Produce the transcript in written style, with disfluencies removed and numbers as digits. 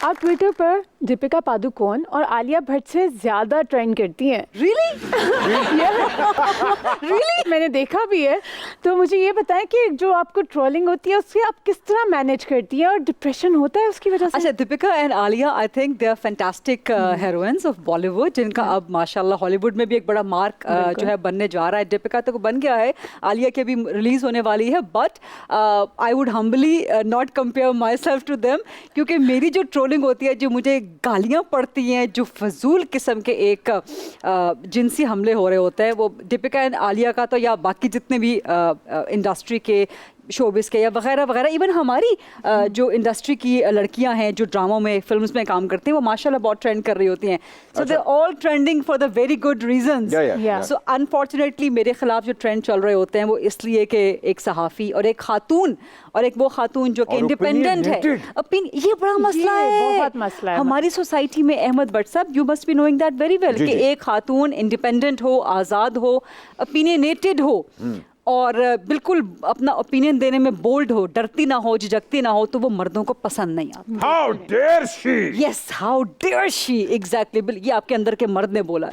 आप ट्विटर पर दीपिका पादुकोण और आलिया भट्ट से ज्यादा ट्रेंड करती हैं। Really? मैंने देखा भी है। तो मुझे ये बताएं कि जो आपको ट्रोलिंग होती है उससे आप किस तरह मैनेज करती हैं और डिप्रेशन होता है उसकी वजह से? अच्छा, Deepika and Alia I think they are fantastic heroines of Bollywood, जिनका अब माशाल्लाह हॉलीवुड में भी एक बड़ा मार्क जो है बनने जा रहा है। दीपिका तो बन गया है, आलिया की भी रिलीज होने वाली है, but I would humbly not compare myself to them, क्योंकि मेरी जो ट्रोलिंग होती है, जो मुझे गालियाँ पड़ती हैं, जो फजूल किस्म के एक जिनसी हमले हो रहे होते हैं, वो दीपिका एंड आलिया का तो, या बाकी जितने भी इंडस्ट्री के शोबिस के या वगैरह वगैरह, इवन हमारी जो इंडस्ट्री की लड़कियां हैं जो ड्रामों में फिल्म्स में काम करती हैं, वो माशाल्लाह बहुत ट्रेंड कर रही होती हैं। So they all trending for the very good reasons. So unfortunately मेरे खिलाफ जो ट्रेंड चल रहे होते हैं वो इसलिए कि एक सहाफ़ी और एक खातून, और एक वो खातून जो कि इंडिपेंडेंट है, ये बड़ा मसला है, बहुत मसला है हमारी सोसाइटी में। अहमद भट्ट साहब, you must be knowing that very well कि एक खातून इंडिपेंडेंट हो, आज़ाद हो, ओपिनियनेटेड हो और बिल्कुल अपना ओपिनियन देने में बोल्ड हो, डरती ना हो, झिझकती ना हो, तो वो मर्दों को पसंद नहीं आता। How dare she? Yes, how dare she? Exactly. ये आपके अंदर के मर्द ने बोला।